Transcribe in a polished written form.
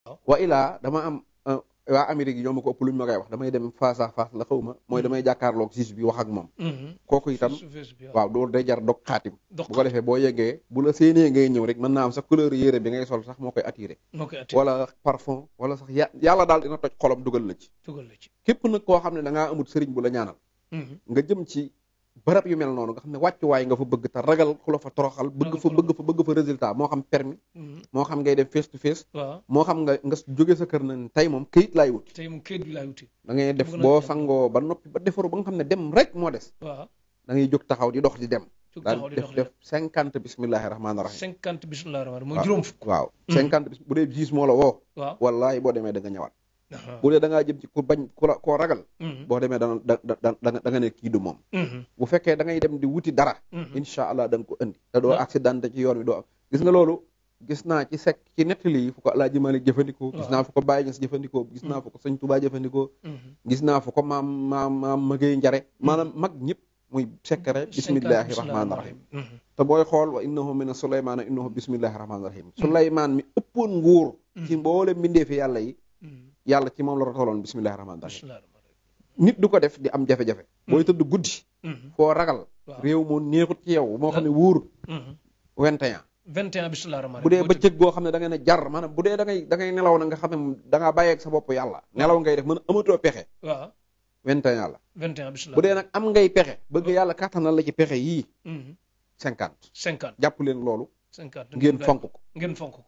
wa ilaa dama am waa Amérique yi ñoo ma ko ëpp luñ ma koy wax damay dem face à face la xaw ma mooy damay jàkkaarloog juge bi wax ak moom kooku itam waaw loolu day jar dog xaatim bu ko defee boo yeggee bu la séenee ngay ñëw rek mën naa am sax couleur yére bi ngay sol sax moo koy attiré wala parfum wala sax yàlla daal dina toj xolam dugal la ci képp nag koo xam ne da ngaa amut sëriñ bu la ñaanal nga jëm ci barab yu mel noonu nga xam ne wàccuwaay nga fa bëgg te ragal ku la fa toroxal bëgg fa résultat moo xam permis moo xam ngay dem face to face moo xam nga jóge sa kër na tey moom këyit laay wuti da ngay def boo sangoo ba noppi ba defaru ba nga xam ne dem rek moo des da ngay jóg taxaw di dox di dem daal def 50 bismillahi rahmaani rahim 50 bismillahi rahmaani mooy juróom fukk waaw 50 bis bu dee gis moo la woo wallaahi boo demee da nga ñëwaat bu dee da ngaa jëm ci ku bañ koo ragal boo demee da nga ne kii du moom bu fekkee da ngay dem di wuti dara incha allah da nga ko indi te doo accidenté ci yoon wi doo am gis nga loolu gis naa ci sekk ci nettali yi fu ko Alaaji Maalik jëfandikoo gis naa fu ko Baay Ñas jëfandikoo gis naa fu ko Sëñ Tuubaa jëfandikoo gis naa fu ko maam Magey Njare maanaam mag ñëpp muy sekkare bismillahi rahmaani rahim te booy xool wa innahu mina Suleymaana innahu bismillahi rahmaani rahim Suleymaan mi ëppoon nguur ci mboolem mbindeefi yàlla yi yàlla ci moom la rotaloon bismillahi rahmaani rahim nit du ko def di am jafe-jafe booy tëdd guddi foo ragal réew moo neexut ci yow moo xam ne wóorut 21 bismillahi rahmaani bu dee bëccëg boo xam ne da ngay ne jar maanaam bu dee da ngay nelaw na nga xam ne da ngaa bàyyeeg sa bopp yàlla nelaw ngay def mën a amatoo pexe 21 la bu dee nag am ngay pexe bëgg yàlla kàttanal la ci pexe yii 50 jàpp leen loolu ngeen fonk ko